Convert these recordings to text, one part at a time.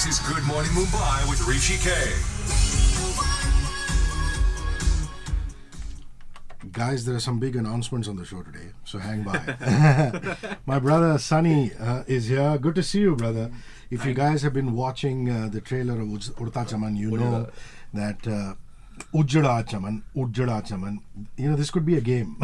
This is Good Morning Mumbai with Hrishi K. Guys, there are some big announcements on the show today, so hang by. My brother Sunny is here. Good to see you, brother. If you guys have been watching the trailer of Ujda Chaman, you know that Ujda Chaman. You know, this could be a game.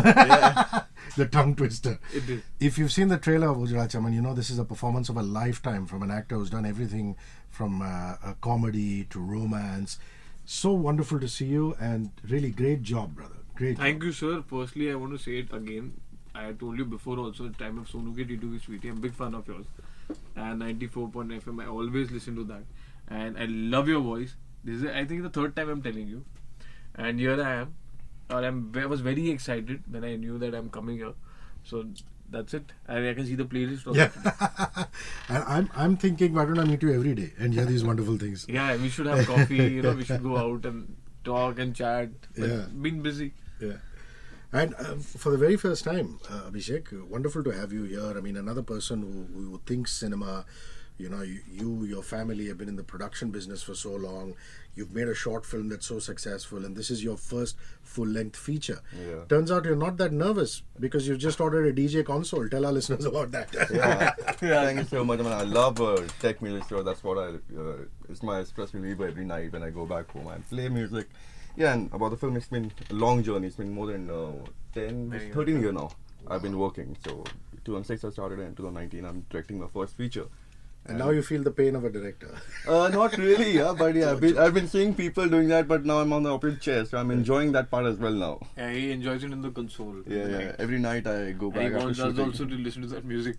The tongue twister. It is. If you've seen the trailer of Ujda Chaman, you know this is a performance of a lifetime from an actor who's done everything from a comedy to romance. So wonderful to see you, and really great job, brother. Great. Thank you, sir. Firstly, I want to say it again. I told you before also, at the time of Sonu Ke Titu Ki Sweetie, I'm a big fan of yours. And 94.FM, I always listen to that. And I love your voice. This is, I think, the third time I'm telling you. And here I am. I was very excited when I knew that I'm coming here. So that's it. I can see the playlist also. Yeah. And I'm thinking, why don't I meet you every day and hear these wonderful things? Yeah, we should have coffee. We should go out and talk and chat. But been busy. Yeah. And for the very first time, Abhishek, wonderful to have you here. I mean, another person who thinks cinema. You know, your family have been in the production business for so long. You've made a short film that's so successful, and this is your first full-length feature. Yeah. Turns out you're not that nervous because you've just ordered a DJ console. Tell our listeners about that. Yeah, thank you so much. I mean, I love tech music, so that's what it's my stress reliever every night when I go back home. I play music. Yeah, and about the film, it's been a long journey. It's been more than 13 years now. I've been working. So 2006 I started, and 2019 I'm directing my first feature. And now you feel the pain of a director. Not really, yeah, but yeah, I've been seeing people doing that, but now I'm on the opposite chair, so I'm enjoying that part as well now. Yeah, he enjoys it in the console. Yeah. Every night I go back. And he after wants us shooting. also to listen to that music.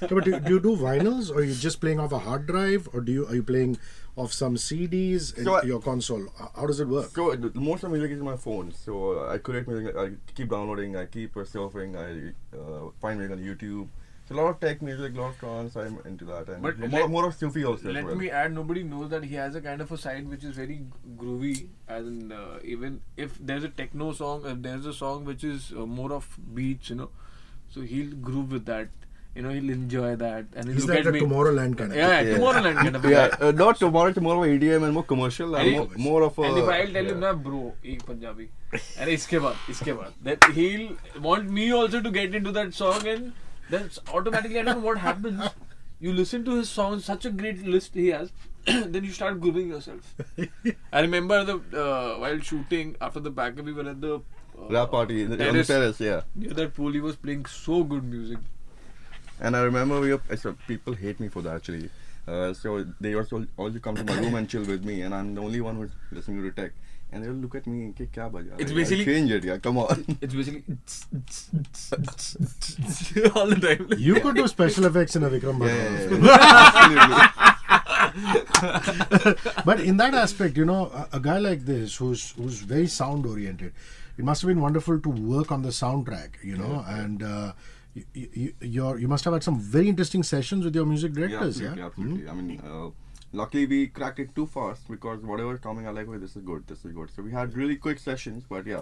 But do you do vinyls, or are you just playing off a hard drive, or are you playing off some CDs in your console? How does it work? So most of the music is in my phone. So I create music. I keep downloading. I keep surfing. I find music on YouTube. So a lot of tech music, a lot of trance. I'm into that, and But more of Sufi also. Let me add, nobody knows that he has a kind of a side which is very groovy. As in, even if there's a techno song, if there's a song which is more of beats, so he'll groove with that. He'll enjoy that, and he'll Is look that at the me. Tomorrowland kind of Yeah, thing? Tomorrowland kind of a guy. Yeah, not tomorrow. Tomorrow EDM and more commercial. And more of a. And if I'll tell him, na bro, ek Punjabi, and iske baad, that he'll want me also to get into that song, and then automatically, I don't know what happens. You listen to his songs, such a great list he has, then you start grooving yourself. I remember while shooting, after the backup, we were at the rap party on the terrace, yeah. Near that pool, he was playing so good music. And I remember people hate me for that actually. So they also come to my room and chill with me, and I'm the only one who's listening to tech. And they'll look at me and say, "Kya baja?" It's basically change it, yeah. Come on. It's basically all the time. You could do special effects in a Vikram Bhatt. Absolutely. But in that aspect, a guy like this who's very sound oriented, it must have been wonderful to work on the soundtrack, and you must have had some very interesting sessions with your music directors. Yeah, absolutely. I mean, luckily we cracked it too fast because whatever is coming, I like, this is good. So we had really quick sessions, but yeah,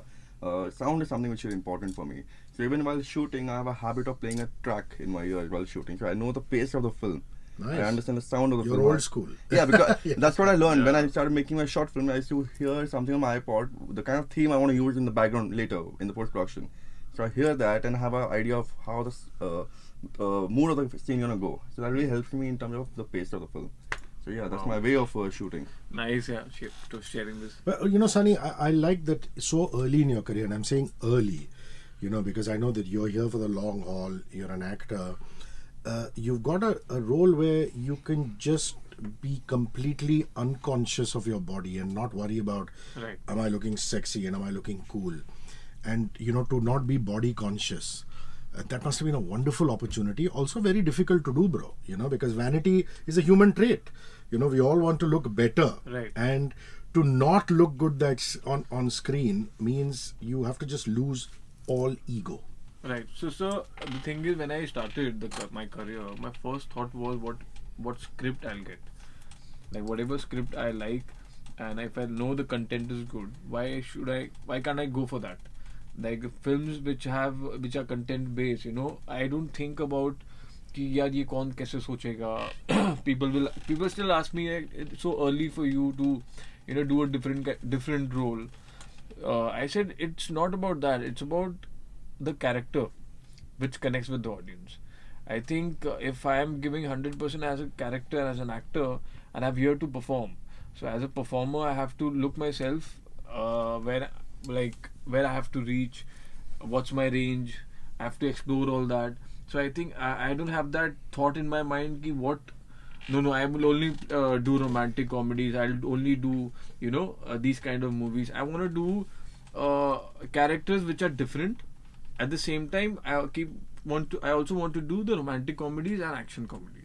sound is something which is important for me. So even while shooting, I have a habit of playing a track in my ears while shooting. So I know the pace of the film. Nice. I understand the sound of the film. You're old school. Yeah, because that's what I learned. When I started making my short film, I used to hear something on my iPod, the kind of theme I want to use in the background later in the post-production. So I hear that and have an idea of how the mood of the scene gonna go. So that really helps me in terms of the pace of the film. So yeah, that's my way of shooting. Nice, yeah, to sharing this. Well, Sunny, I like that so early in your career, and I'm saying early, because I know that you're here for the long haul. You're an actor. You've got a role where you can just be completely unconscious of your body and not worry about, am I looking sexy and am I looking cool? And, to not be body conscious. That must have been a wonderful opportunity. Also very difficult to do, bro, because vanity is a human trait. We all want to look better. Right. And to not look good that's on screen means you have to just lose all ego. Right. So the thing is, when I started my career, my first thought was what script I'll get. Like whatever script I like, and if I know the content is good, why can't I go for that? Like films which are content based, I don't think about कि यार ये कौन कैसे सोचेगा. People still ask me like, it's so early for you to do a different role. I said it's not about that, it's about the character which connects with the audience. I think if I am giving 100% as a character, as an actor, and I'm here to perform, so as a performer I have to look myself where I have to reach, what's my range, I have to explore all that. So I think I don't have that thought in my mind ki what. No, I will only do romantic comedies. I'll only do these kind of movies. I want to do characters which are different. At the same time, I also want to do the romantic comedies and action comedies.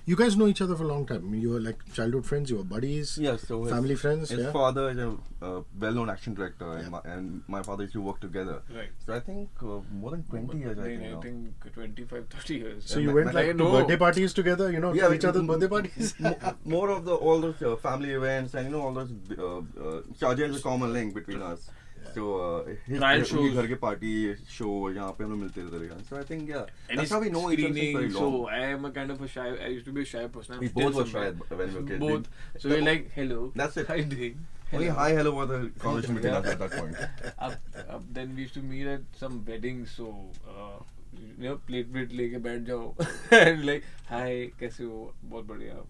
You guys know each other for a long time. You were like childhood friends. You were buddies. Yes, so family friends. His father is a well-known action director, and my father used to work together. Right. So I think more than 20 years. I think 25, 30 years. So you went like to birthday parties together. To each other's birthday parties. More of all those family events and all those Charger is a common link between us. So his घर के party show यहाँ पे हम लोग मिलते थे. So I think that's how we know each other since very long. So I am a kind of I used to be a shy person. We both were shy when we were kids. Both. So we're like, hello. That's it. How you doing? Only hi, hello was the conversation between us at that point. Then we used to meet at some weddings. So plate लेके बैठ जाओ and like hi कैसे हो बहुत बढ़िया.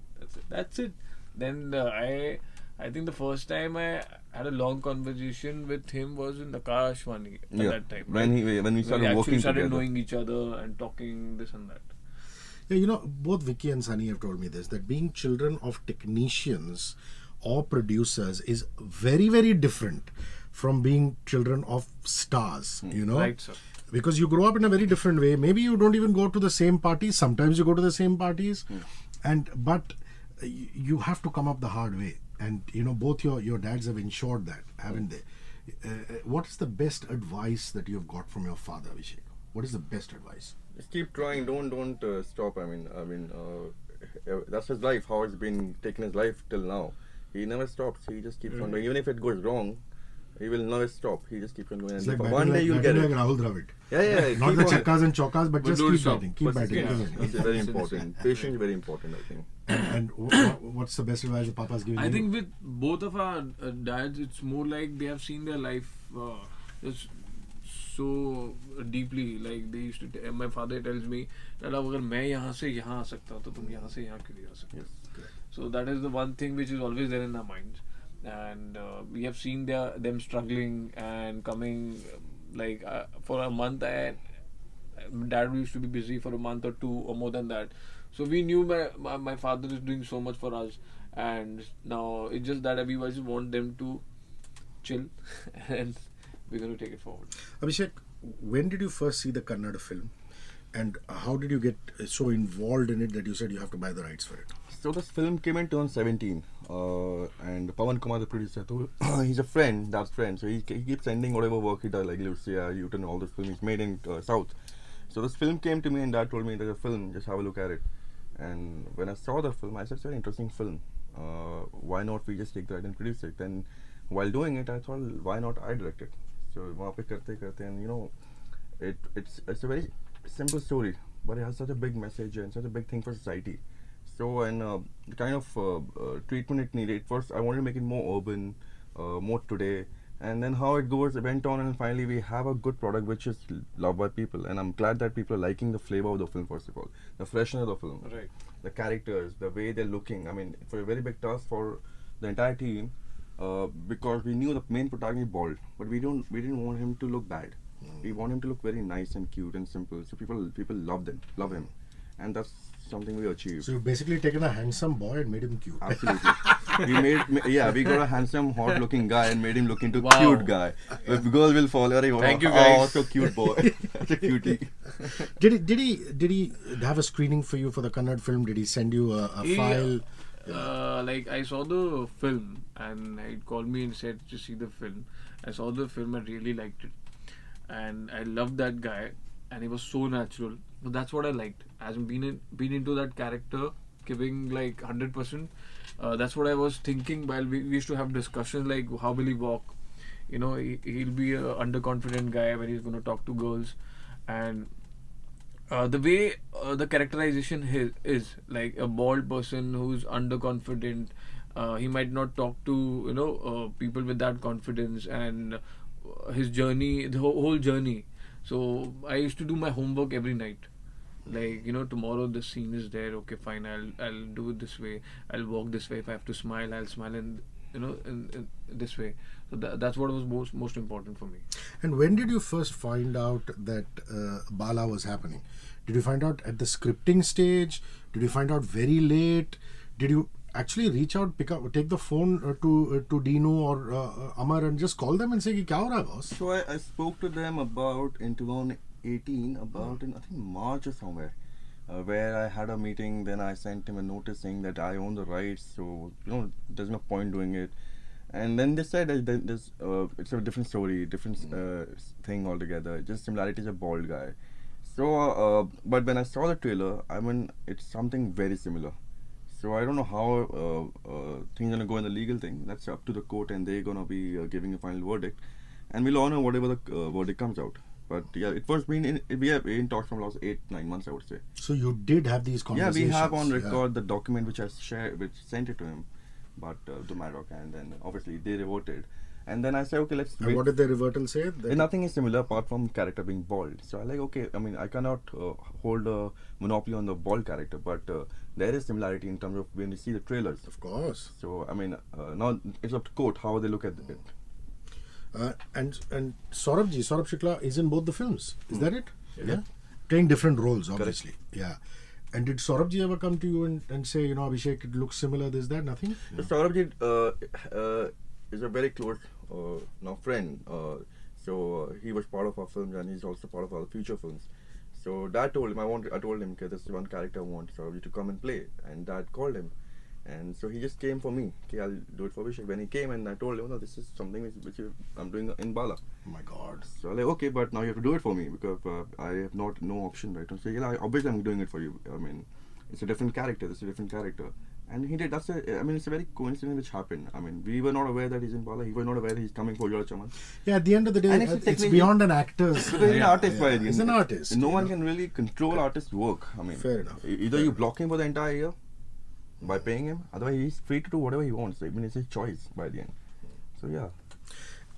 That's it. Then I think the first time I had a long conversation with him was in Akashvani at that time. When we started working together. Knowing each other and talking this and that. Yeah, both Vicky and Sunny have told me this, that being children of technicians or producers is very, very different from being children of stars, Right, sir. Because you grow up in a very different way. Maybe you don't even go to the same parties. Sometimes you go to the same parties. But you have to come up the hard way. And both your dads have ensured that, haven't they? What is the best advice that you have got from your father, Abhishek? What is the best advice? Just keep trying. Don't stop. I mean, that's his life. How it's been taking his life till now. He never stops. He just keeps on doing. Even if it goes wrong, he will never stop. He just keeps on going. It's like one day you'll get it. Like Rahul Dravid. Yeah. Not the chakkas and chokkas, but just keep stop. batting. Keep batting. It's very important. Patience is very important, I think. And what's the best advice that Papa's given you? I think with both of our dads, it's more like they have seen their life just so deeply. Like they used to. My father tells me that अगर मैं यहाँ से यहाँ आ सकता तो तुम यहाँ से यहाँ क्यों नहीं आ सकते? So that is the one thing which is always there in our minds. And we have seen them struggling and coming for a month. Dad used to be busy for a month or two or more than that. So we knew my father is doing so much for us, and now it's just that we just want them to chill, and we're going to take it forward. Abhishek, when did you first see the Kannada film, and how did you get so involved in it that you said you have to buy the rights for it? So this film came in 2017, and Pawan Kumar, the producer, he's a friend, dad's friend, so he keeps sending whatever work he does, like Lucia, Uton, all this film he's made in South. So this film came to me, and dad told me there's a film, just have a look at it. And when I saw the film, I said it's a very interesting film. Why not we just take that and produce it? And while doing it, I thought, why not I direct it? So वहाँ पे करते and it's a very simple story, but it has such a big message and such a big thing for society. So the kind of treatment it needed. First, I wanted to make it more urban, more today. And then how it goes, it went on, and finally we have a good product which is loved by people. And I'm glad that people are liking the flavor of the film, first of all. The freshness of the film. Right. The characters, the way they're looking. I mean, it's a very big task for the entire team because we knew the main protagonist bald, but we didn't want him to look bad. We want him to look very nice and cute and simple. So people love him. And that's something we achieved. So you've basically taken a handsome boy and made him cute. Absolutely. we got a handsome, hot-looking guy and made him look into cute guy. If girls will follow, thank you guys. Oh, so cute boy. Such a cutie. Did he have a screening for you for the Kannada film? Did he send you a file? I saw the film and he called me and said to see the film. I saw the film and really liked it, and I loved that guy, and he was so natural. So that's what I liked. As been into that character, giving like 100%. That's what I was thinking while we used to have discussions like how will he walk. He'll be a underconfident guy when he's going to talk to girls, and The way the characterization is like a bald person who's underconfident. He might not talk to people with that confidence, and his journey, the whole journey. So I used to do my homework every night. Like tomorrow this scene is there. Okay, fine. I'll do it this way. I'll walk this way. If I have to smile, I'll smile in this way. So that's what was most important for me. And when did you first find out that Bala was happening? Did you find out at the scripting stage? Did you find out very late? Did you actually reach out, take the phone to Dinu or Amar and just call them and say, "Kya ho raha hai, boss?" So I spoke to them about in 2018, about in I think March or somewhere, where I had a meeting. Then I sent him a notice saying that I own the rights, so there's no point doing it. And then they said that it's a different story, different thing altogether. Just similarity is a bald guy. So, but when I saw the trailer, I mean, it's something very similar. So I don't know how things are gonna go in the legal thing. That's up to the court, and they're gonna be giving a final verdict, and we'll honor whatever the verdict comes out. But yeah, it was we have been in talks from last 8-9 months, I would say. So you did have these conversations. Yeah, we have on record the document which I sent it to him, but to Maroc, and then obviously they reverted. And then I said, okay, let's wait. And what did the revertal say? Nothing is similar apart from character being bald. So I like, okay, I mean, I cannot hold a monopoly on the bald character, but there is similarity in terms of when you see the trailers. Of course. So, I mean, now it's up to court how they look at it. And Saurabh Shukla is in both the films. Is that it? Yeah. Playing different roles, obviously. Correct. Yeah. And did Saurabh ever come to you and say, Abhishek, it looks similar, this, that, nothing? So Saurabh is a very close now friend. So he was part of our films, and he's also part of our future films. So Dad told him, I told him, okay, this is one character I want Saurabh to come and play. And Dad called him. And so he just came for me. Okay, I'll do it for Abhishek. When he came, and I told him, no, this is something which I'm doing in Bala. Oh my God. So I'm like, okay, but now you have to do it for me, because I have no option, right? So yeah, obviously I'm doing it for you. I mean, it's a different character. And he did. It's a very coincidence which happened. I mean, we were not aware that he's in Bala. He was not aware he's coming for Ujda Chaman. Yeah, at the end of the day, And it's beyond an actor's. Because he's an artist, by the end. He's an artist. No one can really control artist's work. I mean, Fair enough. Either you block him for the entire year by paying him, otherwise he's free to do whatever he wants. I mean, it's his choice by the end. So yeah.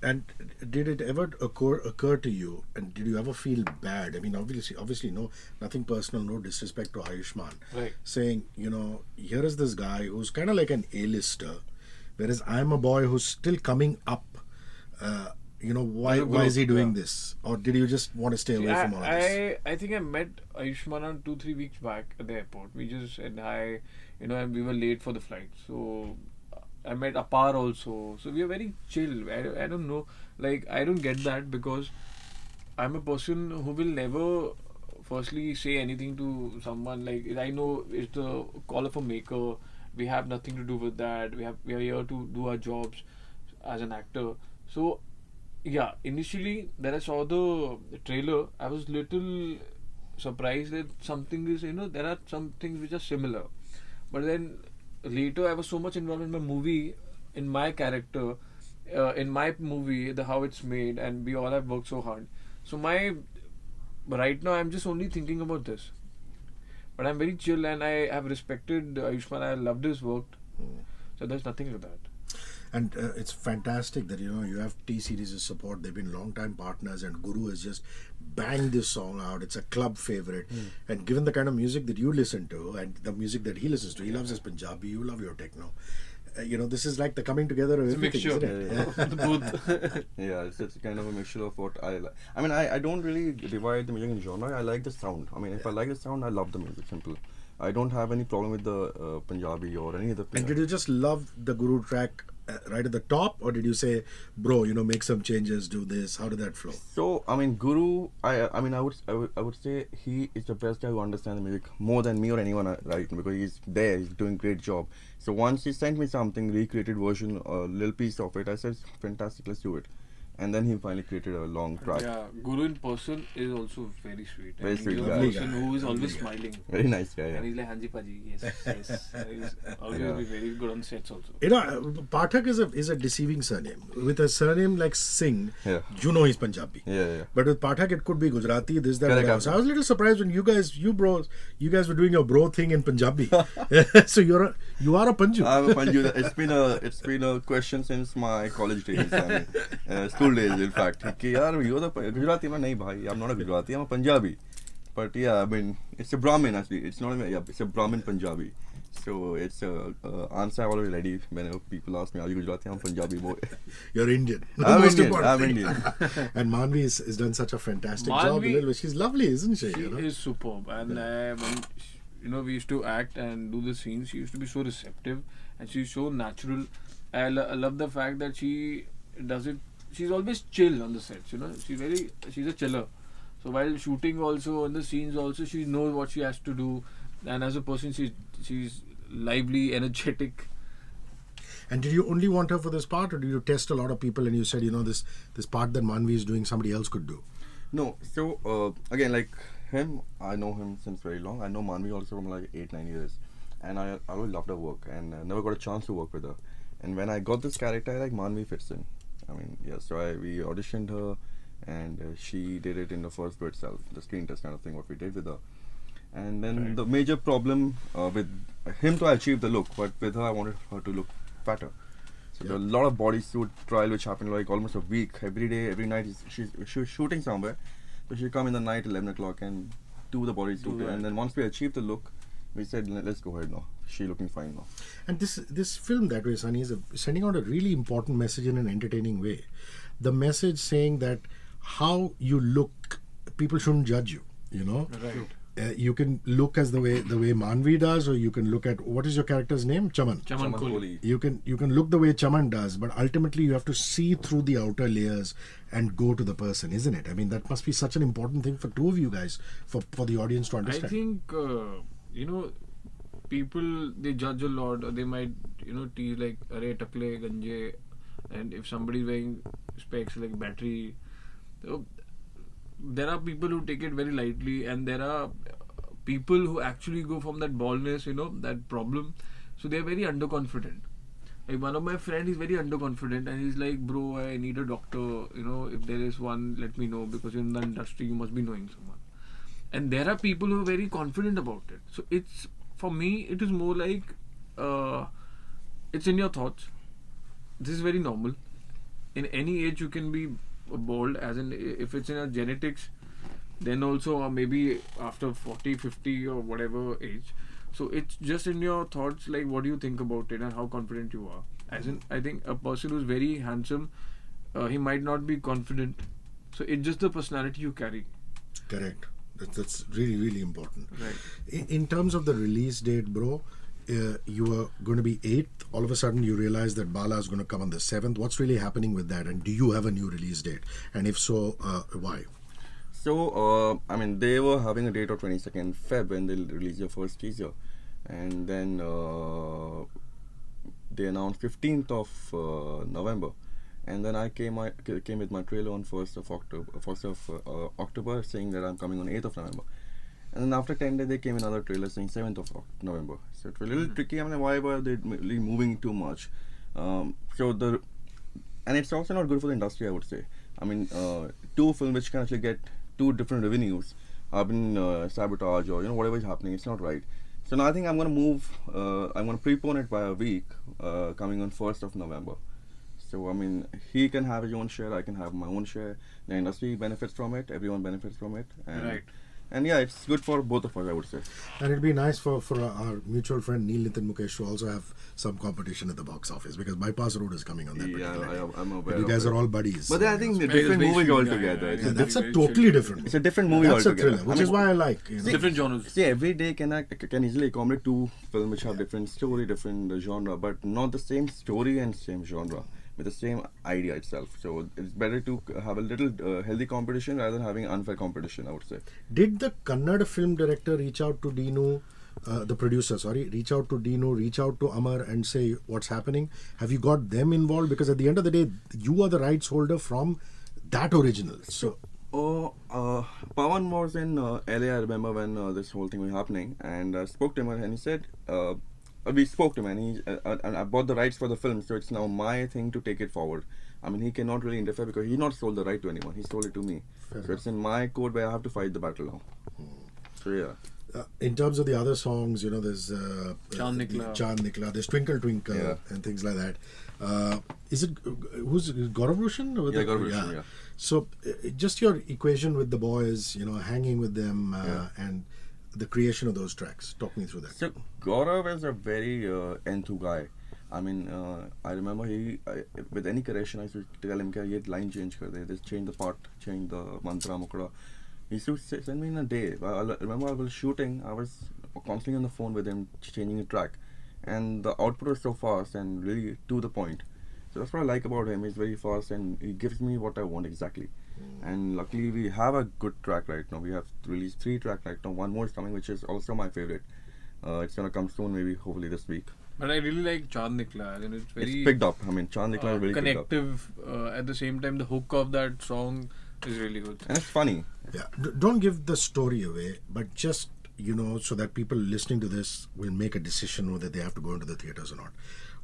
And did it ever occur to you, and did you ever feel bad? I mean, obviously, no, nothing personal, no disrespect to Ayushmann. Right. Saying, here is this guy who's kind of like an A-lister, whereas I'm a boy who's still coming up. Why is he doing this? Or did you just want to stay away from all of this? I think I met Ayushmann around 2-3 weeks back at the airport. We just said hi, and we were late for the flight. So I met Apar also. So we are very chill. I don't know. Like, I don't get that, because I'm a person who will never firstly say anything to someone. Like, I know it's the call of a maker. We have nothing to do with that. We are here to do our jobs as an actor. So yeah, initially when I saw the trailer, I was little surprised that something is, there are some things which are similar. But then later I was so much involved in my movie, in my character, in my movie, how it's made, and we all have worked so hard. So right now I'm just only thinking about this. But I'm very chill, and I have respected Ayushmann. I loved his work. So there's nothing like that. And it's fantastic that you have T-Series' support. They've been long-time partners, and Guru has just banged this song out. It's a club favorite. And given the kind of music that you listen to and the music that he listens to, he loves his Punjabi, you love your techno. This is like the coming together of everything, mixture. Isn't it? Yeah, it's kind of a mixture of what I like. I mean, I don't really divide the music in genre. I like the sound. I mean, if I like the sound, I love the music. Simple. I don't have any problem with the Punjabi or any other. And did you just love the Guru track right at the top, or did you say, bro, make some changes, do this? How did that flow? So I mean, Guru, I would say he is the best guy who understands the music more than me or anyone, right? Because he's there, he's doing a great job. So once he sent me something, recreated version, a little piece of it, I said, fantastic, let's do it. And then he finally created a long track. Yeah, Guru in person is also very sweet. Very sweet he's guy. a person who is always smiling. Very nice guy. And Yeah. he's like, Hanji Paji, yes. He's always Yeah. be very good on sets also. You know, Pathakk is a deceiving surname. With a surname like Singh, Yeah. you know he's Punjabi. Yeah. But with Pathakk, it could be Gujarati, this, that, Correct. whatever. So I was a little surprised when you guys were doing your bro thing in Punjabi. So you are a Panju. I'm a Panju. It's been a question since my college days, I mean, school days, in fact. कि यार you're the Gujarati. मैं नहीं भाई, I'm not a Gujarati. I'm a Punjabi. But yeah, I mean, it's a Brahmin actually. It's not even, it's a Brahmin Punjabi. So it's a answer I already ready whenever people ask me, are you Gujarati? I'm Punjabi boy. You're Indian. I'm Most Indian. important I'm thing. Indian. And Manvi has done such a fantastic Manvi- job. She's lovely, isn't she? She You know? is superb. And when we used to act and do the scenes, she used to be so receptive and she's so natural. I love the fact that she does it. She's always chill on the sets, she's a chiller. So while shooting also, in the scenes also, she knows what she has to do. And as a person, she's lively, energetic. And did you only want her for this part, or did you test a lot of people and you said, this part that Manvi is doing, somebody else could do? No, so again, like him, I know him since very long. I know Manvi also from like 8-9 years. And I always loved her work and never got a chance to work with her. And when I got this character, I like Manvi fits in. I mean, yeah, so we auditioned her and she did it in the first day itself, the screen test kind of thing, what we did with her. And then the major problem with him to achieve the look, but with her, I wanted her to look fatter. So there were a lot of bodysuit trial which happened like almost a week. Every day, every night, she was shooting somewhere. So she'd come in the night, 11 o'clock, and do the bodysuit. And then once we achieved the look, we said, let's go ahead now. She's looking fine now. And this film, that way, Sunny, is sending out a really important message in an entertaining way. The message saying that how you look, people shouldn't judge you, Right. You can look as the way Manvi does, or you can look at, what is your character's name? Chaman. Chaman Kohli. You can look the way Chaman does, but ultimately you have to see through the outer layers and go to the person, isn't it? I mean, that must be such an important thing for two of you guys, for the audience to understand. I think, people, they judge a lot, or they might, tease like, arey takle, ganje, and if somebody's wearing specs like battery, there are people who take it very lightly, and there are people who actually go from that baldness, that problem. So they're very underconfident. Like one of my friends is very underconfident, and he's like, bro, I need a doctor. If there is one, let me know, because in the industry you must be knowing someone. And there are people who are very confident about it. So for me, it is more like it's in your thoughts. This is very normal. In any age, you can be bald, as in if it's in your genetics, then also, or maybe after 40, 50 or whatever age. So it's just in your thoughts, like what do you think about it and how confident you are. As in, I think a person who's very handsome, he might not be confident. So it's just the personality you carry. Correct. That's really, really important. Right. In terms of the release date, bro, you were going to be 8th. All of a sudden, you realize that Bala is going to come on the 7th. What's really happening with that? And do you have a new release date? And if so, why? So, they were having a date of 22nd Feb when they'll release their first teaser. And then they announced 15th of November. And then I came with my trailer on 1st of October saying that I'm coming on 8th of November. And then after 10 days, they came another trailer saying 7th of November. So it was a little tricky. Why were they really moving too much? And it's also not good for the industry, I would say. Two films which can actually get two different revenues have been sabotaged or whatever is happening. It's not right. So now I think I'm going to move. I'm going to prepone it by a week, coming on 1st of November. So he can have his own share. I can have my own share. The industry benefits from it. Everyone benefits from it. Right. And yeah, it's good for both of us, I would say. And it'd be nice for our mutual friend Neil Nitin Mukesh to also have some competition at the box office, because Bypass Road is coming on that particular day. I'm aware. But you guys are all buddies. But I think It's different very movies sweet, altogether. yeah. That's a totally different. It's a different movie That's altogether. a thriller, which is why I like. Different genres. See, every day can easily accommodate two films which have different story, different genre, but not the same story and same genre, with the same idea itself. So it's better to have a little healthy competition rather than having unfair competition, I would say. Did the Kannada film director reach out to Dinu the producer, reach out to Dino, reach out to Amar and say what's happening? Have you got them involved? Because at the end of the day, you are the rights holder from that original. So, Pawan was in LA, I remember when this whole thing was happening, and I spoke to him and he said, we spoke to him and I bought the rights for the film, so it's now my thing to take it forward. I mean, he cannot really interfere because he's not sold the right to anyone. He sold it to me. So it's in my court where I have to fight the battle now. So yeah. In terms of the other songs, there's Chand Nikla, there's Twinkle Twinkle and things like that. Is it who's Gaurav Roshan? Yeah, Gaurav Roshan, yeah. So just your equation with the boys, hanging with them and the creation of those tracks. Talk me through that. So Gaurav is a very enthu guy. I mean, I remember with any correction, I used to tell him, "Ye line change kar de, just change the part, change the mantra, mukra." He used to send me in a day. I remember I was shooting, I was constantly on the phone with him, changing a track, and the output was so fast and really to the point. So that's what I like about him. He's very fast and he gives me what I want exactly. And luckily we have a good track right now. We have released 3 tracks right now. One more is coming, which is also my favorite. It's gonna come soon, maybe hopefully this week. But I really like Chand Nikla. And it's very picked up. I mean, Chand Nikla is really connective. At the same time, the hook of that song is really good. And it's funny. Yeah, don't give the story away, but just so that people listening to this will make a decision whether they have to go into the theaters or not.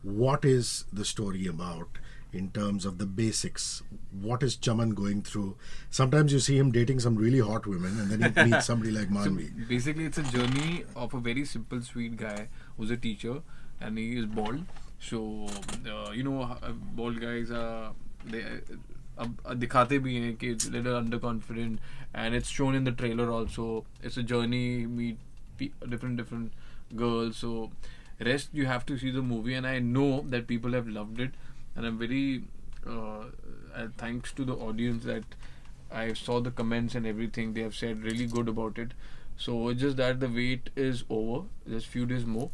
What is the story about in terms of the basics? What is Chaman going through? Sometimes you see him dating some really hot women and then he meets somebody like Manvi. So basically, it's a journey of a very simple, sweet guy who's a teacher and he is bald. So, bald guys are... दिखाते भी हैं कि it's a little underconfident, and it's shown in the trailer also. It's a journey, meet different girls. So rest you have to see the movie, and I know that people have loved it, and I'm very thanks to the audience that I saw the comments and everything. They have said really good about it. So it's just that the wait is over. Just few days more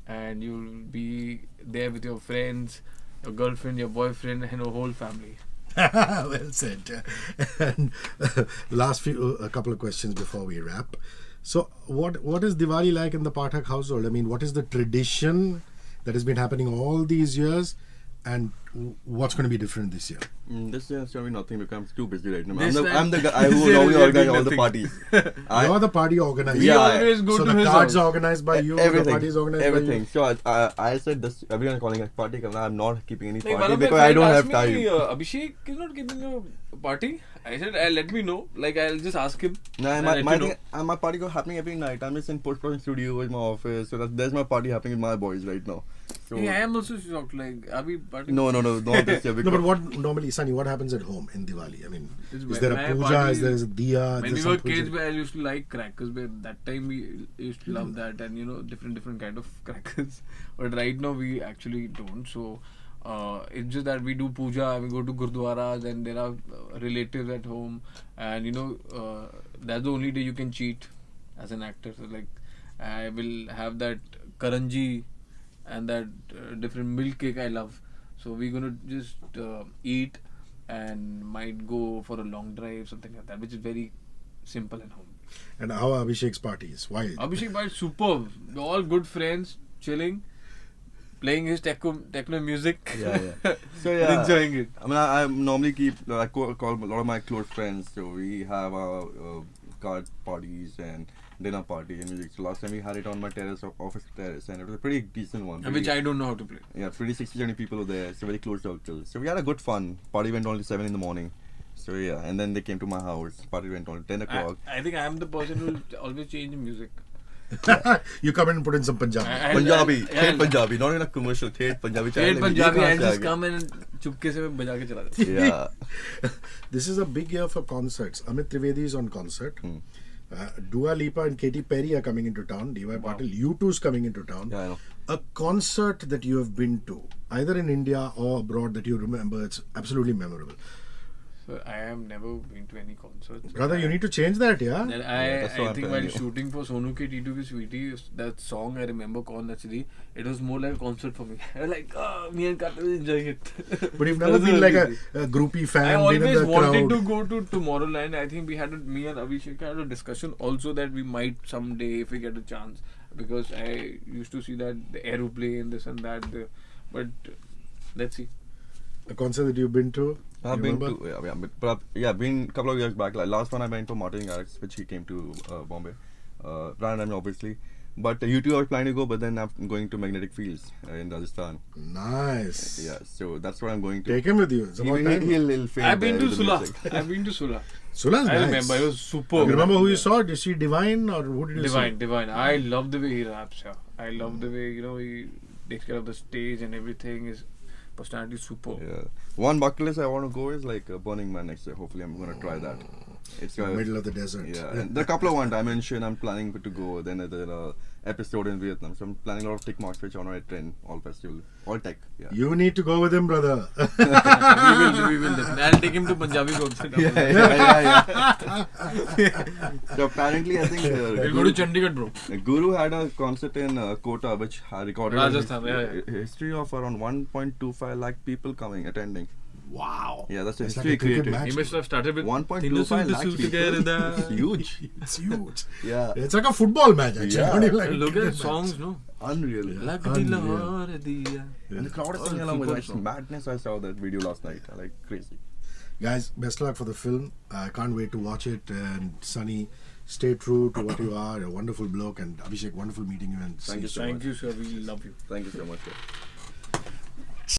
and you'll be there with your friends, your girlfriend, your boyfriend, and your whole family. Well said. And a couple of questions before we wrap. So what is Diwali like in the Pathakk household? I mean, what is the tradition that has been happening all these years, and what's going to be different this year? This year, shall be nothing because I'm too busy right now. This I'm the guy who normally organizes all the parties. You're the party organizer. We always go so to the his cards house. are organized by you, Everything, the party is organized everything. by you. So I said this, everyone is calling a party. I'm not keeping any Like, party one of my because I don't friends have asked me, time. Abhishek is not giving a party. I said, let me know. Like, I'll just ask him. No, my party go happening every night. I'm just in post-production studio in my office. So there's my party happening with my boys right now. So Yeah, I am also shocked. Like, are we partying? no, not this year. No, but what normally, Sunny, what happens at home in Diwali? I mean, It's is there a my puja? party- Is there a diya? When Is we there were some kids, puja? I used to like crackers. But that time we used to love that, and different kind of crackers. But right now we actually don't. So it's just that we do puja, we go to gurdwara, then there are relatives at home, and that's the only day you can cheat as an actor. So like, I will have that karanji and that different milk cake I love. So we're gonna just eat and might go for a long drive, something like that, which is very simple at home. And how are Abhishek's parties? Why? Abhishek bhai, superb. We're all good friends, chilling, playing his techno music. Yeah. So yeah, enjoying it. I mean, I normally I call a lot of my close friends. So we have our card parties and dinner party and music. So last time we had it on my office terrace, and it was a pretty decent one. Which I don't know how to play. Yeah, pretty 60-70 people were there. So very close circle. So we had a good fun. Party went only 7 in the morning. So yeah, and then they came to my house. Party went on 10 o'clock. I think I am the person who will always change the music. You come in and put in some Punjabi. Punjabi, Thet Punjabi, not in a commercial. Thet Punjabi. Thet Punjabi, I just come and chupke se main baja ke chala jata. Yeah. This is a big year for concerts. Amit Trivedi is on concert. Dua Lipa and Katy Perry are coming into town. D.Y. Patil, U2 is coming into town. Yeah, I know. A concert that you have been to, either in India or abroad, that you remember, it's absolutely memorable. So I have never been to any concerts. Brother, you need to change that, yeah? And that's what I I'm think telling while you. shooting for Sonu Ke Titu Ki Sweetie, that song I remember Kaun Nachdi, it was more like a concert for me. I was like, oh, me and Carter were enjoying it. But you've never been like a groupie fan, I been in always the wanted crowd. to go to Tomorrowland. I think me and Abhishek had a discussion also that we might someday if we get a chance. Because I used to see that the aeroplane, this and that. But let's see. A concert that you've been to? I've You been remember? been a couple of years back. Like last one I went for Martin Garrix, which he came to Bombay, randomly obviously. But U2 I was planning to go, but then I'm going to Magnetic Fields in Rajasthan. Nice. Yeah, so that's what I'm going to. Take him with you. It's about time. He'll faint I've been there to with the Sula. music. I've been to Sula. Sula's I nice. remember it was super. You remember who you saw? Did you see Divine or who did you see? Divine. I love the way he raps. Yeah. I love the way he takes care of the stage and everything. His personality is super. Yeah. One bucket list I want to go is like Burning Man next year. Hopefully, I'm going to try that. It's Middle of the desert. Yeah, and there are a couple of one-dimension I'm planning to go. Then another episode in Vietnam. So I'm planning a lot of tick marks which are on my trend, all festival, all tech. Yeah. You need to go with him, brother. we will. Definitely. I'll take him to Punjabi concert. Yeah. So apparently, I think We'll go to Chandigarh, bro. Guru had a concert in Kota, which recorded Rajasthan, history of around 1.25 lakh people attending. Wow. Yeah, that's a It's like history a cricket created. match. He must have started with 1.25 lakh people. It's huge. It's huge. Yeah. It's like a football match, actually. Yeah. Not even like a Look cricket at songs, no? Unreal. Unreal. And the crowd is singing along with it. It's madness. I saw that video last night. Like crazy. Guys, best luck for the film. I can't wait to watch it. And Sunny, stay true to what you are. You're a wonderful bloke. And Abhishek, wonderful meeting you. And Thank you so much. Thank you, sir. We love you. Thank you so much. Sir.